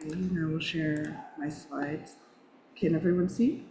Okay, now we'll share my slides. Can everyone see?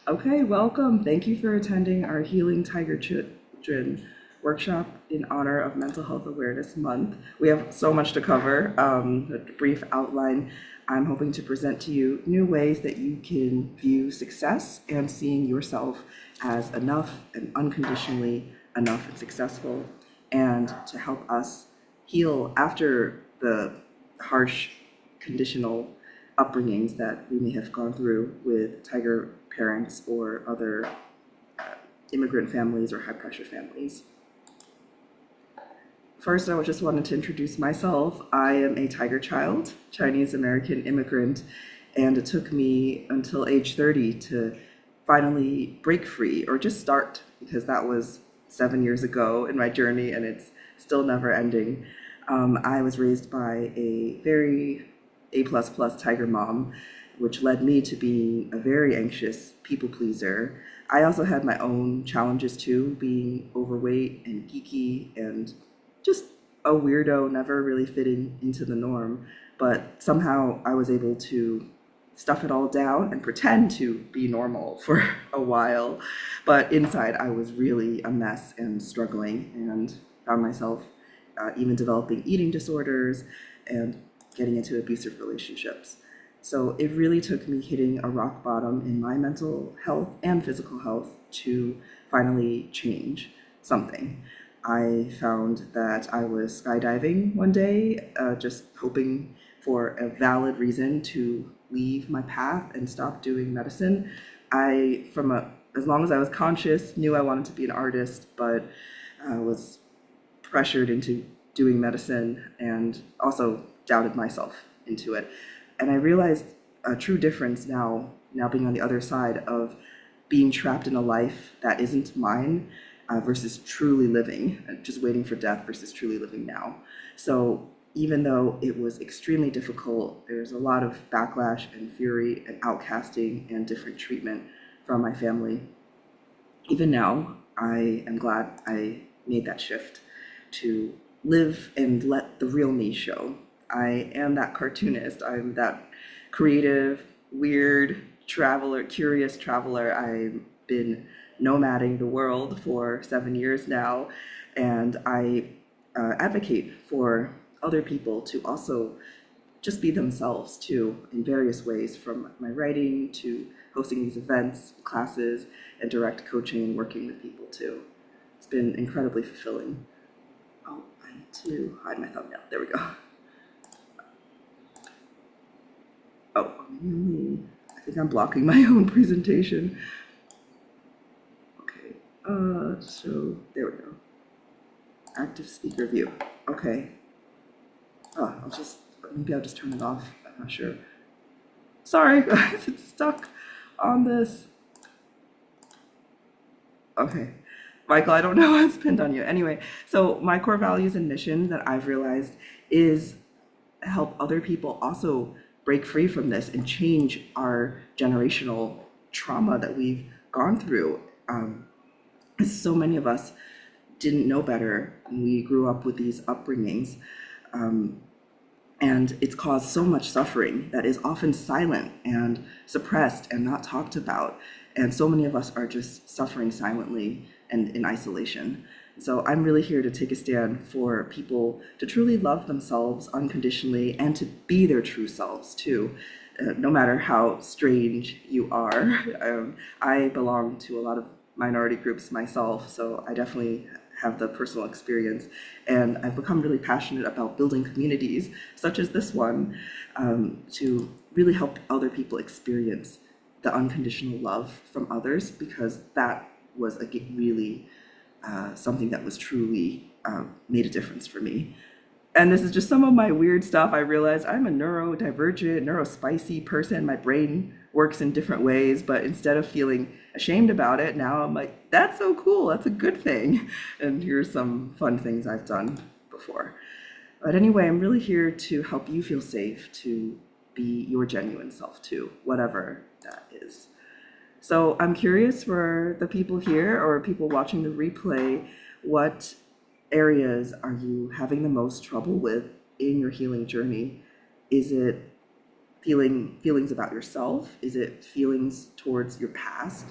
Okay, welcome. Thank you for attending our Healing Tiger Children workshop in honor of Mental Health Awareness Month. We have so much to cover. A brief outline. I'm hoping to present to you new ways that you can view success and seeing yourself as enough and unconditionally enough and successful, and to help us heal after the harsh conditional upbringings that we may have gone through with tiger parents or other immigrant families or high pressure families. First, I just wanted to introduce myself. I am a tiger child, Chinese American immigrant, and it took me until age 30 to finally break free, or just start, because that was 7 years ago in my journey and it's still never ending. I was raised by a very A++ tiger mom, which led me to being a very anxious people pleaser. I also had my own challenges too, being overweight and geeky and just a weirdo, never really fitting into the norm. But somehow I was able to stuff it all down and pretend to be normal for a while. But inside, I was really a mess and struggling, and found myself even developing eating disorders and getting into abusive relationships. So it really took me hitting a rock bottom in my mental health and physical health to finally change something. I found that I was skydiving one day, just hoping for a valid reason to leave my path and stop doing medicine. As long as I was conscious, knew I wanted to be an artist, but was pressured into doing medicine and also doubted myself into it. And I realized a true difference now being on the other side of being trapped in a life that isn't mine, versus truly living, just waiting for death versus truly living now. So even though it was extremely difficult, there's a lot of backlash and fury and outcasting and different treatment from my family. Even now, I am glad I made that shift to live and let the real me show. I am that cartoonist. I'm that creative, weird traveler, curious traveler. I've been nomading the world for 7 years now, and I advocate for other people to also just be themselves too, in various ways, from my writing to hosting these events, classes, and direct coaching and working with people too. It's been incredibly fulfilling. Oh, I need to hide my thumbnail. There we go. Oh, I think I'm blocking my own presentation. Okay, so there we go. Active speaker view. Okay. Oh, maybe I'll just turn it off. I'm not sure. Sorry, guys, it's stuck on this. Okay. Michael, I don't know what's pinned on you. Anyway, so my core values and mission that I've realized is help other people also break free from this and change our generational trauma that we've gone through. So many of us didn't know better when we grew up with these upbringings. And it's caused so much suffering that is often silent and suppressed and not talked about. And so many of us are just suffering silently and in isolation. So I'm really here to take a stand for people to truly love themselves unconditionally and to be their true selves too, no matter how strange you are. I belong to a lot of minority groups myself, so I definitely have the personal experience, and I've become really passionate about building communities such as this one, to really help other people experience the unconditional love from others, because that was really something that was truly made a difference for me. And this is just some of my weird stuff. I realized I'm a neurodivergent, neurospicy person. My brain works in different ways, but instead of feeling ashamed about it, now I'm like, that's so cool. That's a good thing. And here's some fun things I've done before. But anyway, I'm really here to help you feel safe to be your genuine self too, whatever that is. So I'm curious for the people here or people watching the replay, what areas are you having the most trouble with in your healing journey? Is it feelings about yourself? Is it feelings towards your past?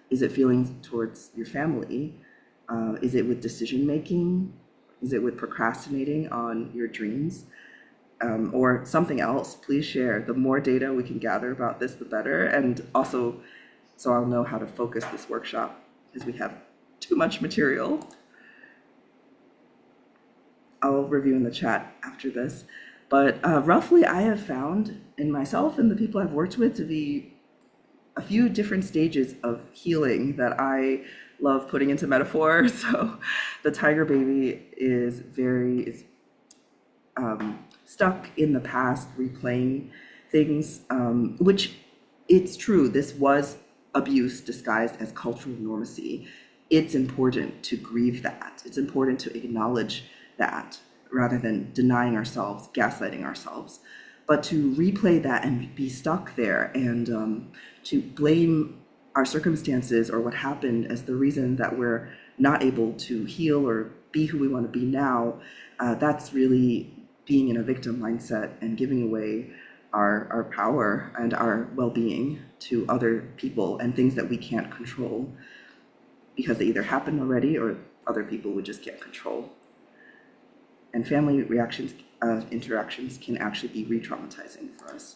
Is it feelings towards your family? Is it with decision making? Is it with procrastinating on your dreams? Or something else? Please share. The more data we can gather about this, the better. And also, so I'll know how to focus this workshop, because we have too much material. I'll review in the chat after this. But roughly, I have found in myself and the people I've worked with to be a few different stages of healing that I love putting into metaphor. So the tiger baby is very stuck in the past, replaying things, which it's true, this was abuse disguised as cultural normacy. It's important to grieve that. It's important to acknowledge that rather than denying ourselves, gaslighting ourselves. But to replay that and be stuck there and to blame our circumstances or what happened as the reason that we're not able to heal or be who we want to be now, that's really being in a victim mindset and giving away our power and our well-being to other people and things that we can't control because they either happened already or other people we just can't control. And family interactions can actually be re-traumatizing for us.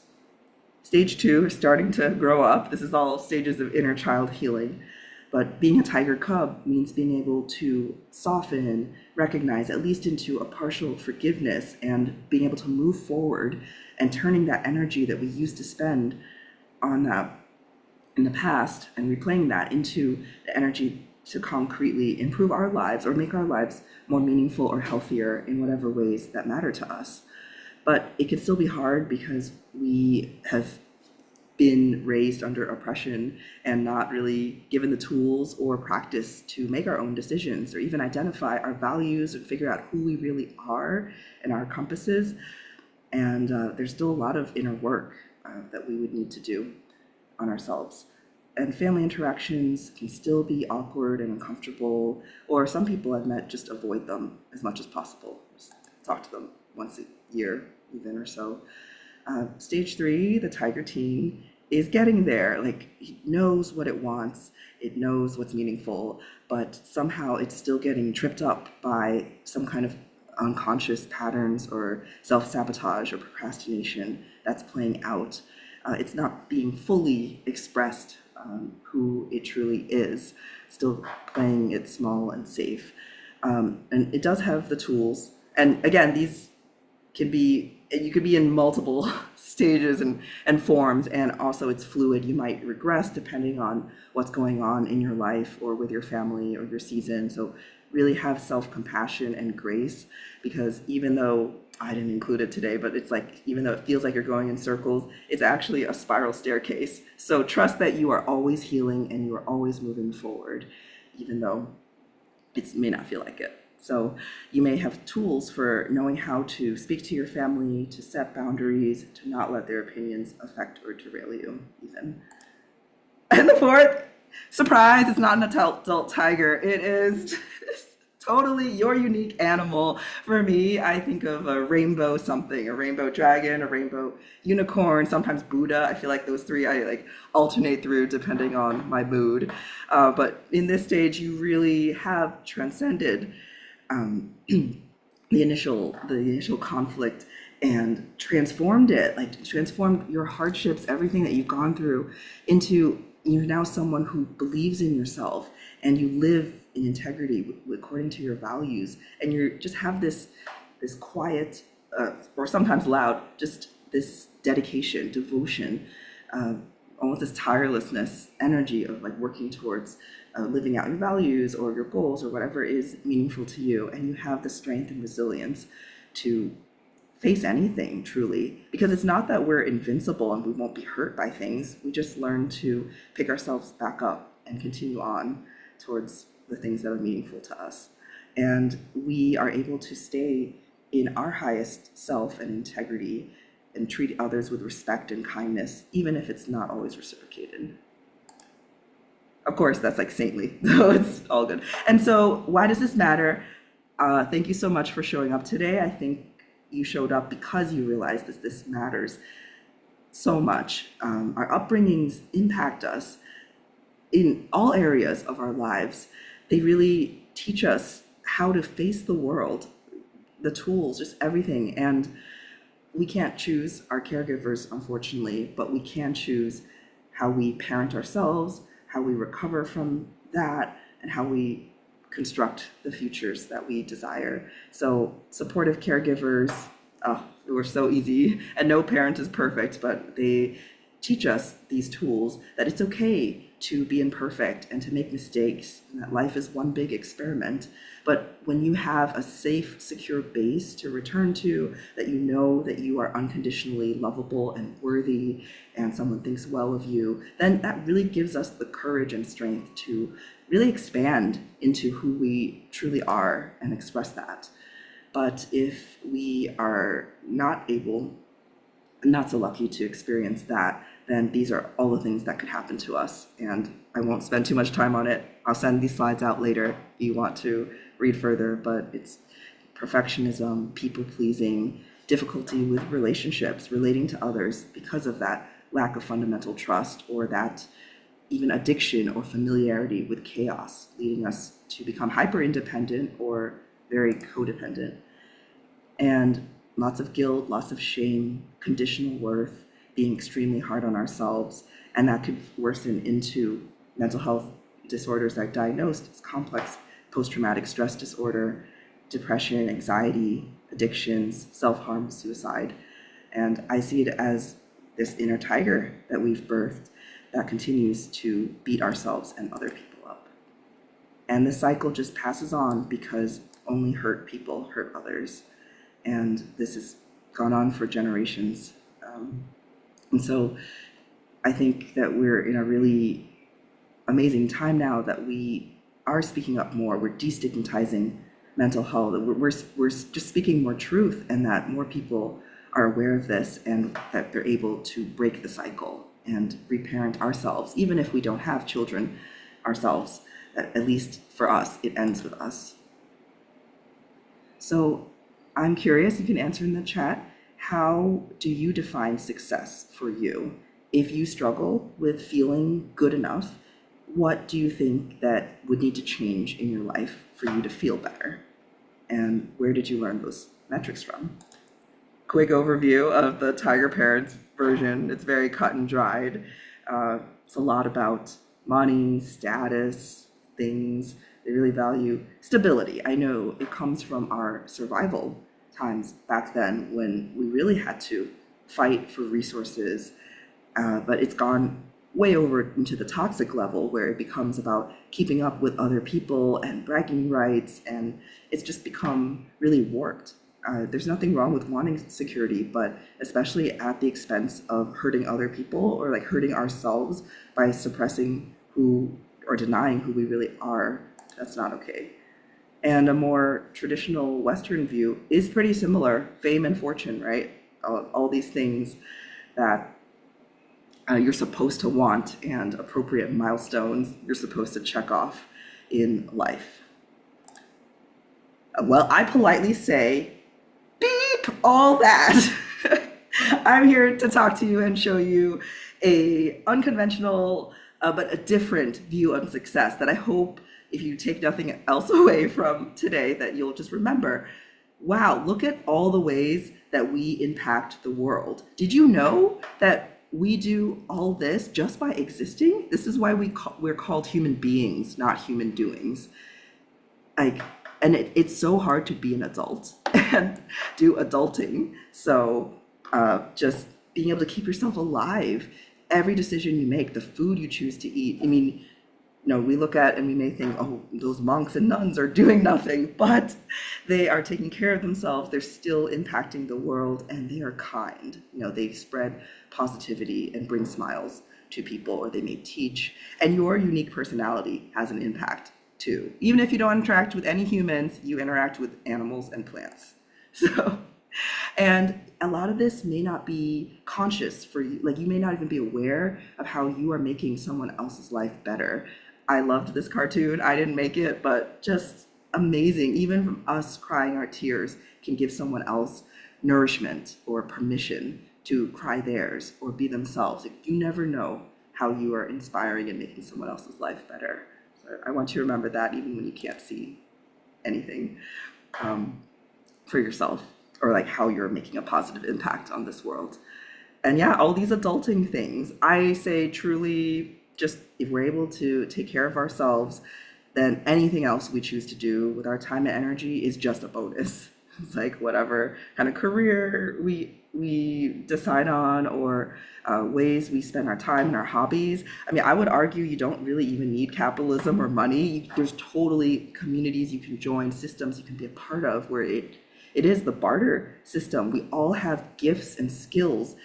Stage 2 is starting to grow up. This is all stages of inner child healing. But being a tiger cub means being able to soften, recognize, at least into a partial forgiveness, and being able to move forward and turning that energy that we used to spend on that in the past and replaying that into the energy to concretely improve our lives or make our lives more meaningful or healthier in whatever ways that matter to us. But it can still be hard because we have been raised under oppression and not really given the tools or practice to make our own decisions or even identify our values and figure out who we really are and our compasses. And there's still a lot of inner work that we would need to do on ourselves. And family interactions can still be awkward and uncomfortable, or some people I've met just avoid them as much as possible. Just talk to them once a year even or so. Stage 3, the tiger teen, is getting there. Like, it knows what it wants, it knows what's meaningful, but somehow it's still getting tripped up by some kind of unconscious patterns or self-sabotage or procrastination that's playing out. It's not being fully expressed who it truly is, still playing it small and safe. And it does have the tools. And again, these can be, you could be in multiple stages and forms, and also it's fluid. You might regress depending on what's going on in your life or with your family or your season. So really have self-compassion and grace, because even though I didn't include it today, but it's like, even though it feels like you're going in circles, it's actually a spiral staircase. So trust that you are always healing and you are always moving forward, even though it may not feel like it. So you may have tools for knowing how to speak to your family, to set boundaries, to not let their opinions affect or derail you even. And the fourth, surprise, it's not an adult tiger. It is totally your unique animal. For me, I think of a rainbow something, a rainbow dragon, a rainbow unicorn, sometimes Buddha. I feel like those three I like alternate through depending on my mood. But in this stage, you really have transcended the initial conflict and transformed it, like transformed your hardships, everything that you've gone through, into you're now someone who believes in yourself and you live in integrity according to your values, and you just have this quiet or sometimes loud, just this dedication, devotion, almost this tirelessness energy of like working towards living out your values or your goals or whatever is meaningful to you. And you have the strength and resilience to face anything, truly, because it's not that we're invincible and we won't be hurt by things. We just learn to pick ourselves back up and continue on towards the things that are meaningful to us. And we are able to stay in our highest self and integrity and treat others with respect and kindness, even if it's not always reciprocated. Of course, that's like saintly, so it's all good. And so why does this matter? Thank you so much for showing up today. I think you showed up because you realized that this matters so much. Our upbringings impact us in all areas of our lives. They really teach us how to face the world, the tools, just everything. And we can't choose our caregivers, unfortunately, but we can choose how we parent ourselves, how we recover from that, and how we construct the futures that we desire. So supportive caregivers, oh, were so easy, and no parent is perfect, but they teach us these tools that it's okay to be imperfect and to make mistakes, and that life is one big experiment. But when you have a safe, secure base to return to, that you know that you are unconditionally lovable and worthy, and someone thinks well of you, then that really gives us the courage and strength to really expand into who we truly are and express that. But if we are not able, not so lucky to experience that, then these are all the things that could happen to us. And I won't spend too much time on it. I'll send these slides out later if you want to read further, but it's perfectionism, people pleasing, difficulty with relationships, relating to others because of that lack of fundamental trust, or that even addiction or familiarity with chaos, leading us to become hyper independent or very codependent. And lots of guilt, lots of shame, conditional worth, being extremely hard on ourselves, and that could worsen into mental health disorders that are diagnosed as complex post-traumatic stress disorder, depression, anxiety, addictions, self-harm, suicide. And I see it as this inner tiger that we've birthed that continues to beat ourselves and other people up. And the cycle just passes on because only hurt people hurt others. And this has gone on for generations. And so I think that we're in a really amazing time now that we are speaking up more. We're destigmatizing mental health. We're just speaking more truth, and that more people are aware of this, and that they're able to break the cycle and reparent ourselves, even if we don't have children ourselves. At least for us, it ends with us. So I'm curious, you can answer in the chat, how do you define success for you? If you struggle with feeling good enough, what do you think that would need to change in your life for you to feel better? And where did you learn those metrics from? Quick overview of the Tiger Parents version. It's very cut and dried. It's a lot about money, status, things. They really value stability. I know it comes from our survival times back then when we really had to fight for resources, but it's gone way over into the toxic level where it becomes about keeping up with other people and bragging rights, and it's just become really warped. There's nothing wrong with wanting security, but especially at the expense of hurting other people, or like hurting ourselves by suppressing who or denying who we really are. That's not okay. And a more traditional Western view is pretty similar. Fame and fortune, right? All these things that you're supposed to want, and appropriate milestones you're supposed to check off in life. Well, I politely say, beep all that. I'm here to talk to you and show you a unconventional but a different view on success that I hope, if you take nothing else away from today, that you'll just remember, wow, look at all the ways that we impact the world. Did you know that we do all this just by existing? This is why we're called human beings, not human doings. And it's so hard to be an adult and do adulting. So just being able to keep yourself alive, every decision you make, the food you choose to eat. I mean, we look at and we may think, oh, those monks and nuns are doing nothing, but they are taking care of themselves. They're still impacting the world, and they are kind. They spread positivity and bring smiles to people, or they may teach. And your unique personality has an impact too. Even if you don't interact with any humans, you interact with animals and plants. And a lot of this may not be conscious for you. Like, you may not even be aware of how you are making someone else's life better. I loved this cartoon. I didn't make it, but just amazing. Even from us crying our tears can give someone else nourishment or permission to cry theirs or be themselves. Like, you never know how you are inspiring and making someone else's life better. So I want you to remember that even when you can't see anything for yourself, or like how you're making a positive impact on this world. And yeah, all these adulting things, I say truly, just if we're able to take care of ourselves, then anything else we choose to do with our time and energy is just a bonus. It's like whatever kind of career we decide on, or ways we spend our time and our hobbies. I mean, I would argue you don't really even need capitalism or money. There's totally communities you can join, systems you can be a part of, where it is the barter system. We all have gifts and skills,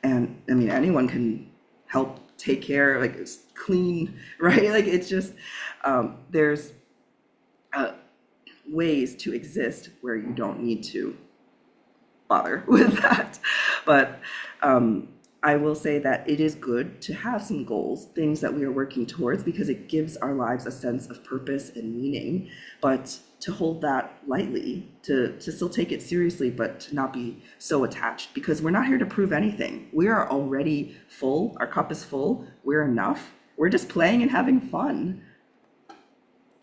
and I mean, anyone can help take care, like it's clean, right? Like it's just there's ways to exist where you don't need to bother with that. But I will say that it is good to have some goals, things that we are working towards, because it gives our lives a sense of purpose and meaning. But to hold that lightly, to still take it seriously, but to not be so attached, because we're not here to prove anything. We are already full. Our cup is full. We're enough. We're just playing and having fun.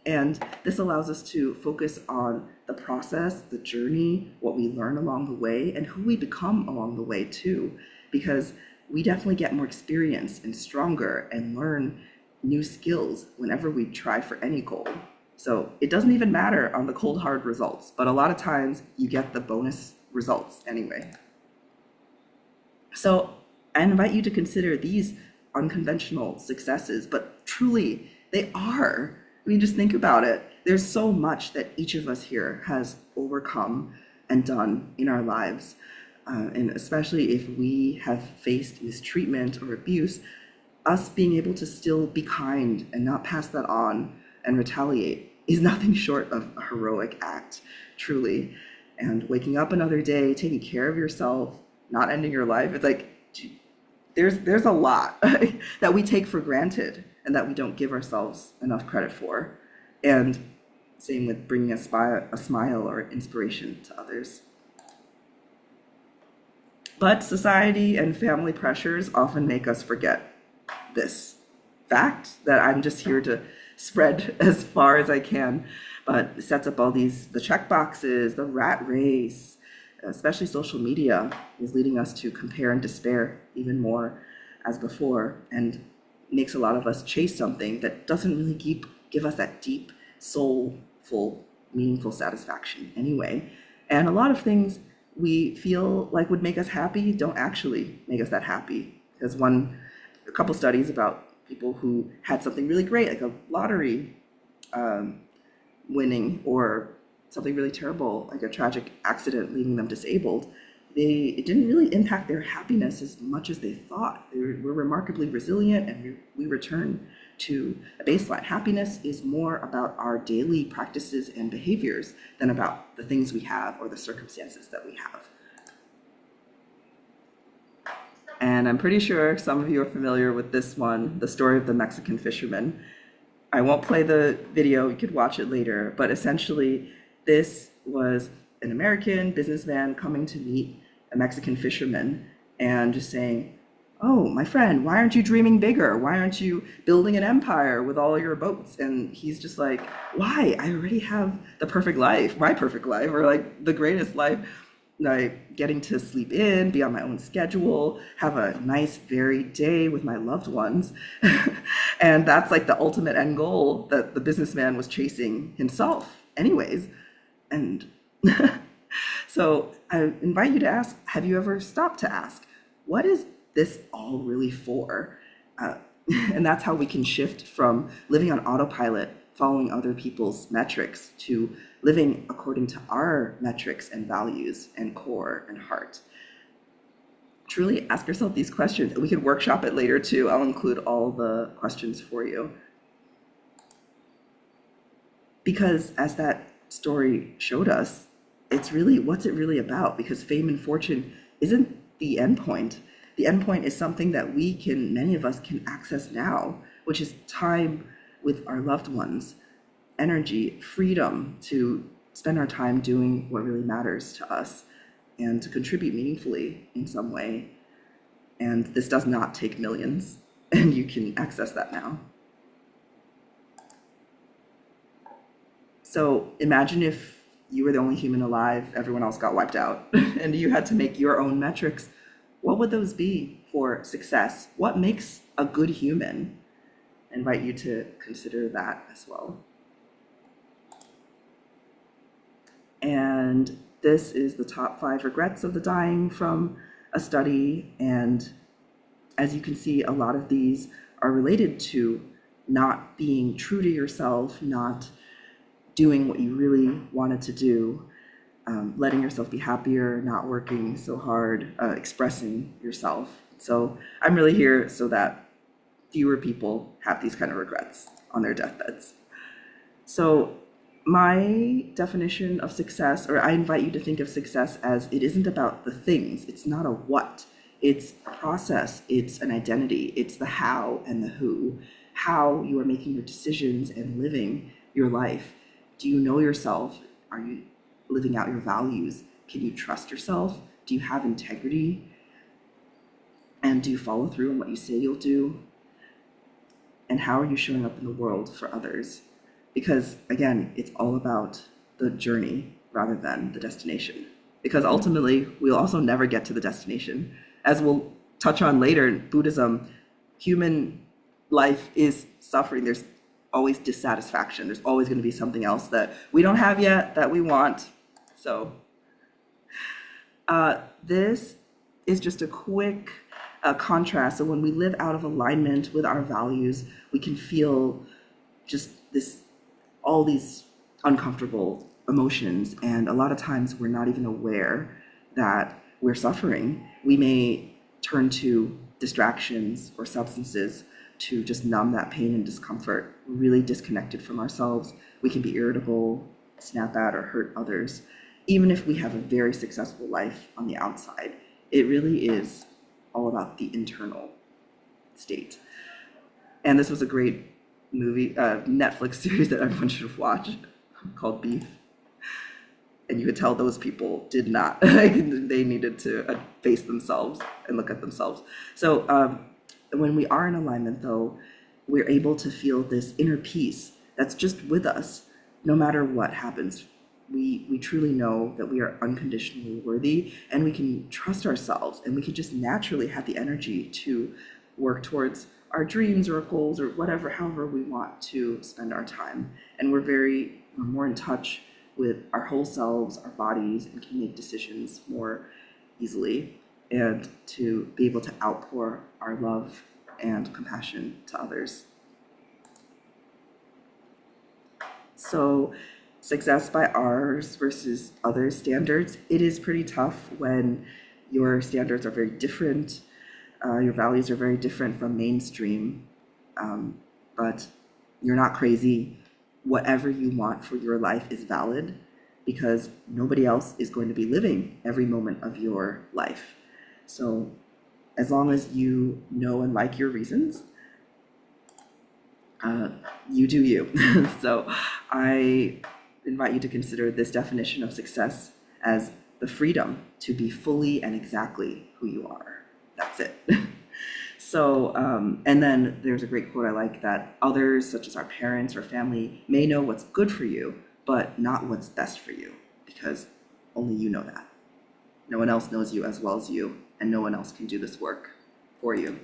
And this allows us to focus on the process, the journey, what we learn along the way, and who we become along the way too, because we definitely get more experience and stronger and learn new skills whenever we try for any goal. So it doesn't even matter on the cold hard results, but a lot of times you get the bonus results anyway. So I invite you to consider these unconventional successes, but truly they are. I mean, just think about it. There's so much that each of us here has overcome and done in our lives. And especially if we have faced mistreatment or abuse, us being able to still be kind and not pass that on and retaliate is nothing short of a heroic act, truly. And waking up another day, taking care of yourself, not ending your life, it's like, there's a lot that we take for granted and that we don't give ourselves enough credit for. And same with bringing a smile or inspiration to others. But society and family pressures often make us forget this fact that I'm just here to spread as far as I can, but it sets up all the check boxes, the rat race, especially social media is leading us to compare and despair even more as before, and makes a lot of us chase something that doesn't really give us that deep, soulful, meaningful satisfaction anyway. And a lot of things we feel like would make us happy don't actually make us that happy. There's a couple studies about people who had something really great, like a lottery winning, or something really terrible, like a tragic accident leaving them disabled. It didn't really impact their happiness as much as they thought. They were remarkably resilient, and we return to a baseline. Happiness is more about our daily practices and behaviors than about the things we have or the circumstances that we have. And I'm pretty sure some of you are familiar with this one, the story of the Mexican fisherman. I won't play the video, you could watch it later, but essentially this was an American businessman coming to meet a Mexican fisherman and just saying, "Oh, my friend, why aren't you dreaming bigger? Why aren't you building an empire with all your boats?" And he's just like, "Why? I already have the perfect life, my perfect life, or like the greatest life, like getting to sleep in, be on my own schedule, have a nice varied day with my loved ones." And that's like the ultimate end goal that the businessman was chasing himself anyways. And so I invite you to ask, have you ever stopped to ask, what is this all really for? And that's how we can shift from living on autopilot, following other people's metrics, to living according to our metrics and values and core and heart. Truly ask yourself these questions. We could workshop it later too. I'll include all the questions for you. Because as that story showed us, it's really, what's it really about? Because fame and fortune isn't the end point. The end point is something that many of us can access now, which is time with our loved ones. energy, freedom to spend our time doing what really matters to us and to contribute meaningfully in some way. And this does not take millions, and you can access that now. So imagine if you were the only human alive, everyone else got wiped out, and you had to make your own metrics. What would those be for success? What makes a good human? I invite you to consider that as well. And this is the top 5 regrets of the dying from a study. And as you can see, a lot of these are related to not being true to yourself, not doing what you really wanted to do, letting yourself be happier, not working so hard, expressing yourself. So I'm really here so that fewer people have these kind of regrets on their deathbeds. So my definition of success, or I invite you to think of success as it isn't about the things. It's not a what. It's a process. It's an identity. It's the how and the who. How you are making your decisions and living your life. Do you know yourself? Are you living out your values? Can you trust yourself? Do you have integrity? And do you follow through on what you say you'll do? And how are you showing up in the world for others? Because again, it's all about the journey rather than the destination. Because ultimately, we'll also never get to the destination. As we'll touch on later in Buddhism, human life is suffering. There's always dissatisfaction. There's always going to be something else that we don't have yet that we want. So this is just a quick contrast. So when we live out of alignment with our values, we can feel just all these uncomfortable emotions. And a lot of times we're not even aware that we're suffering. We may turn to distractions or substances to just numb that pain and discomfort. We're really disconnected from ourselves. We can be irritable, snap at, or hurt others. Even if we have a very successful life on the outside, it really is all about the internal state. And this was a great movie, Netflix series that everyone should watch called Beef. And you could tell those people did not, they needed to face themselves and look at themselves. So when we are in alignment, though, we're able to feel this inner peace that's just with us, no matter what happens. We truly know that we are unconditionally worthy, and we can trust ourselves, and we can just naturally have the energy to work towards our dreams or our goals or whatever, however we want to spend our time. And we're more in touch with our whole selves, our bodies, and can make decisions more easily, and to be able to outpour our love and compassion to others. So success by ours versus others' standards, it is pretty tough when your standards are very different, your values are very different from mainstream, but you're not crazy. Whatever you want for your life is valid, because nobody else is going to be living every moment of your life. So as long as you know and like your reasons, you do you. So I invite you to consider this definition of success as the freedom to be fully and exactly who you are. That's it. So, and then there's a great quote I like, that others, such as our parents or family, may know what's good for you, but not what's best for you, because only you know that. No one else knows you as well as you, and no one else can do this work for you.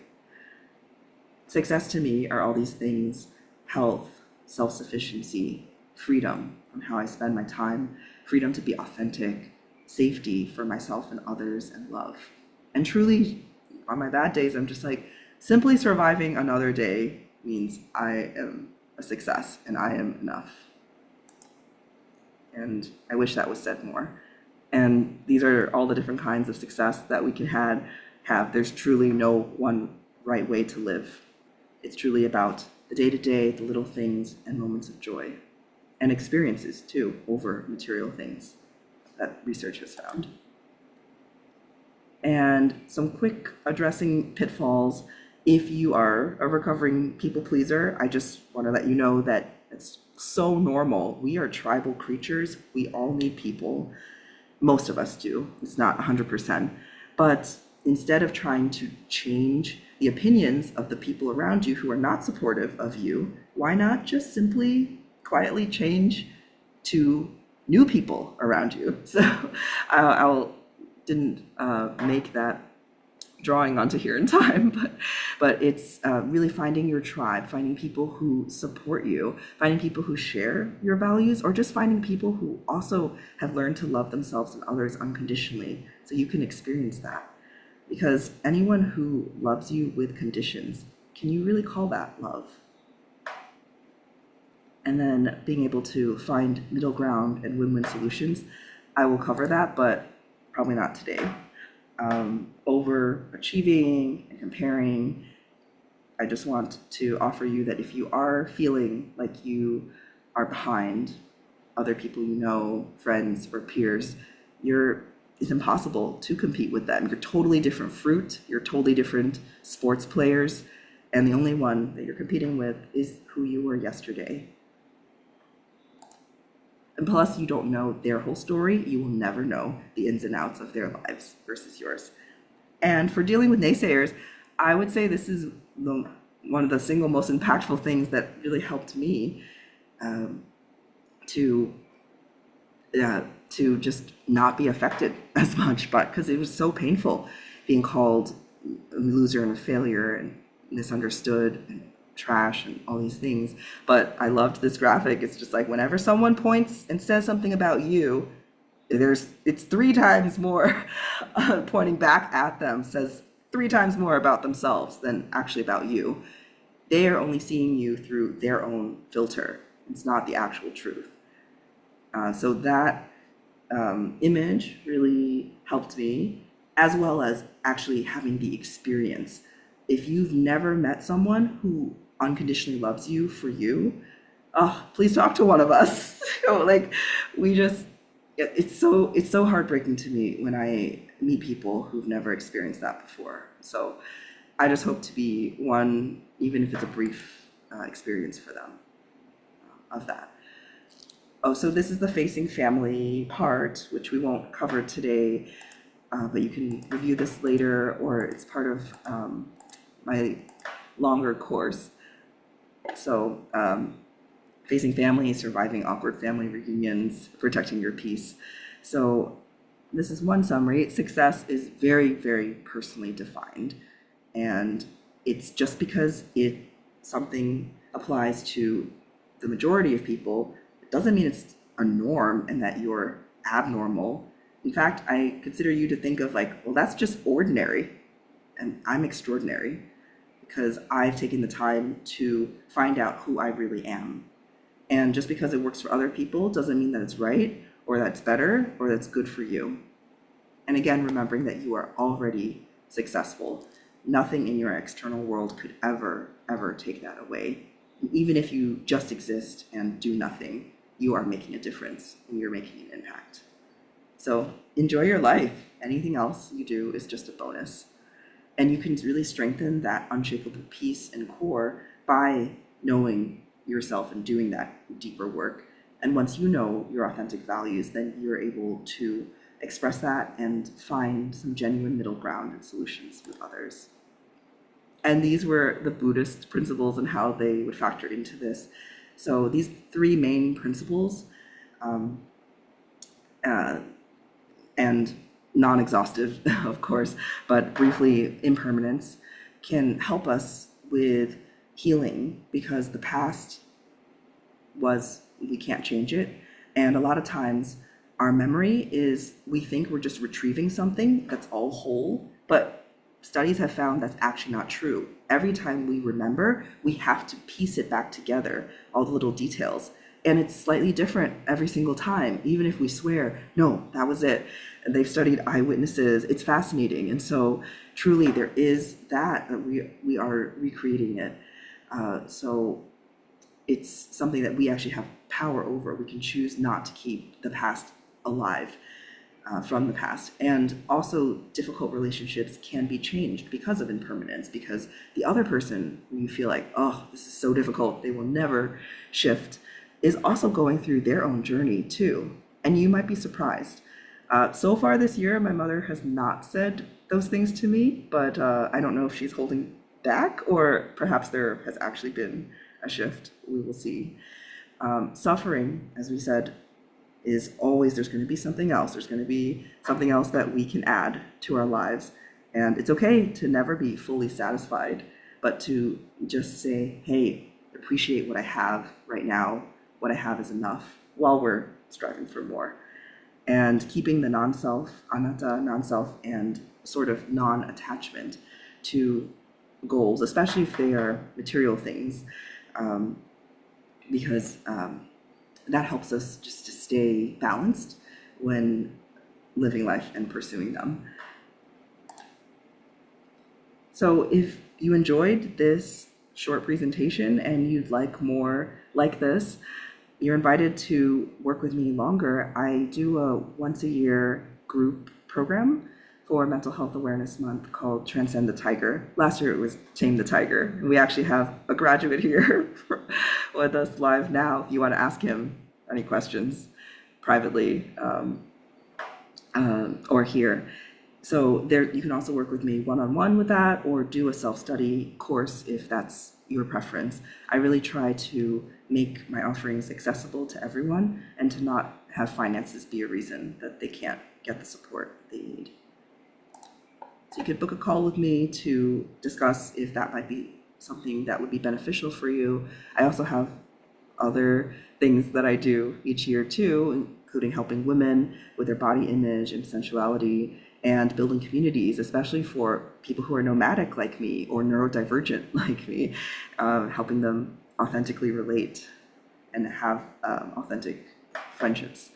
Success to me are all these things: health, self-sufficiency, freedom from how I spend my time, freedom to be authentic, safety for myself and others, and love. And truly, on my bad days, I'm just like, simply surviving another day means I am a success and I am enough. And I wish that was said more. And these are all the different kinds of success that we can have. There's truly no one right way to live. It's truly about the day-to-day, the little things, and moments of joy. And experiences, too, over material things that research has found. And some quick addressing pitfalls. If you are a recovering people pleaser, I just want to let you know that it's so normal. We are tribal creatures. We all need people. Most of us do. It's not 100%. But instead of trying to change the opinions of the people around you who are not supportive of you, why not just simply quietly change to new people around you? So I didn't make that drawing onto here in time, but it's really finding your tribe, finding people who support you, finding people who share your values, or just finding people who also have learned to love themselves and others unconditionally, so you can experience that. Because anyone who loves you with conditions, can you really call that love? And then being able to find middle ground and win-win solutions. I will cover that, but probably not today. Overachieving and comparing, I just want to offer you that if you are feeling like you are behind other people you know, friends or peers, it's impossible to compete with them. You're totally different fruit, you're totally different sports players, and the only one that you're competing with is who you were yesterday. And plus, you don't know their whole story. You will never know the ins and outs of their lives versus yours. And for dealing with naysayers, I would say this is one of the single most impactful things that really helped me to just not be affected as much, but because it was so painful being called a loser and a failure and misunderstood and trash and all these things. But I loved this graphic. It's just like whenever someone points and says something about you, it's 3 times more pointing back at them, says 3 times more about themselves than actually about you. They are only seeing you through their own filter. It's not the actual truth. So that image really helped me, as well as actually having the experience. If you've never met someone who unconditionally loves you for you, please talk to one of us. It's so heartbreaking to me when I meet people who've never experienced that before. So I just hope to be one, even if it's a brief experience for them of that. So this is the facing family part, which we won't cover today, but you can review this later, or it's part of my longer course. So facing family, surviving awkward family reunions, protecting your peace. So this is one summary. Success is very, very personally defined. And it's just because something applies to the majority of people, it doesn't mean it's a norm and that you're abnormal. In fact, I consider you to think of well, that's just ordinary, and I'm extraordinary because I've taken the time to find out who I really am. And just because it works for other people doesn't mean that it's right, or that's better, or that's good for you. And again, remembering that you are already successful. Nothing in your external world could ever, ever take that away. Even if you just exist and do nothing, you are making a difference and you're making an impact. So enjoy your life. Anything else you do is just a bonus. And you can really strengthen that unshakable peace and core by knowing yourself and doing that deeper work. And once you know your authentic values, then you're able to express that and find some genuine middle ground and solutions with others. And these were the Buddhist principles and how they would factor into this. So these 3 main principles, and non-exhaustive, of course, but briefly, impermanence, can help us with healing, because the past we can't change it. And a lot of times our memory we think we're just retrieving something that's all whole, but studies have found that's actually not true. Every time we remember, we have to piece it back together, all the little details. And it's slightly different every single time, even if we swear, no, that was it. And they've studied eyewitnesses. It's fascinating. And so truly there is that we are recreating it. So it's something that we actually have power over. We can choose not to keep the past alive from the past. And also difficult relationships can be changed because of impermanence, because the other person, you feel like, oh, this is so difficult, they will never shift. is also going through their own journey too. And you might be surprised. So far this year, my mother has not said those things to me, but I don't know if she's holding back or perhaps there has actually been a shift. We will see. Suffering, as we said, is always there's going to be something else. There's going to be something else that we can add to our lives. And it's okay to never be fully satisfied, but to just say, hey, appreciate what I have right now. What I have is enough while we're striving for more. And keeping the non-self, anatta, non-self, and sort of non-attachment to goals, especially if they are material things, because that helps us just to stay balanced when living life and pursuing them. So if you enjoyed this short presentation and you'd like more like this, you're invited to work with me longer. I do a once-a-year group program for Mental Health Awareness Month called Transcend the Tiger. Last year it was Tame the Tiger. We actually have a graduate here with us live now if you want to ask him any questions privately or here. So there, you can also work with me one-on-one with that or do a self-study course if that's your preference. I really try to make my offerings accessible to everyone and to not have finances be a reason that they can't get the support they need. So you could book a call with me to discuss if that might be something that would be beneficial for you. I also have other things that I do each year too, including helping women with their body image and sensuality and building communities, especially for people who are nomadic like me or neurodivergent like me, helping them authentically relate and have authentic friendships.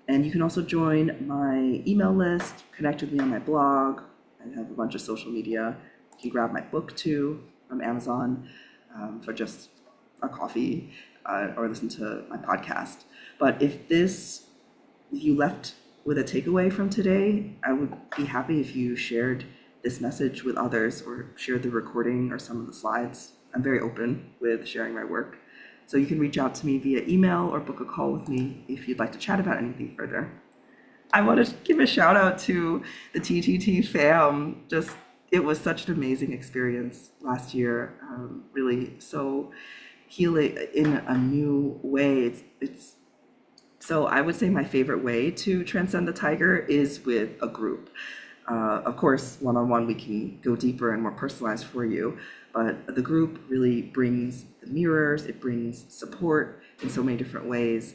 And you can also join my email list, connect with me on my blog. I have a bunch of social media. You can grab my book too from Amazon for just a coffee or listen to my podcast. But if you left with a takeaway from today, I would be happy if you shared this message with others or shared the recording or some of the slides. I'm very open with sharing my work. So you can reach out to me via email or book a call with me if you'd like to chat about anything further. I want to give a shout out to the TTT fam. It was such an amazing experience last year. Really so healing in a new way. So I would say my favorite way to transcend the tiger is with a group. Of course, one-on-one we can go deeper and more personalized for you, but the group really brings the mirrors, it brings support in so many different ways,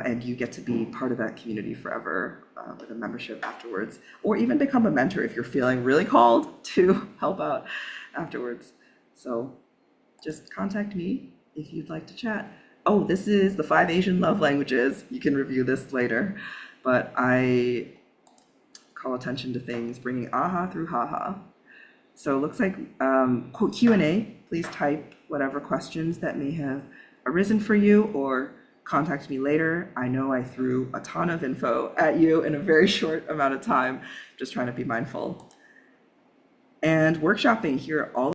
and you get to be part of that community forever with a membership afterwards, or even become a mentor if you're feeling really called to help out afterwards. So just contact me if you'd like to chat. Oh, this is the 5 Asian love languages. You can review this later, but I call attention to things, bringing aha through haha. So it looks like Q&A. Please type whatever questions that may have arisen for you or contact me later. I know I threw a ton of info at you in a very short amount of time, just trying to be mindful. And workshopping here all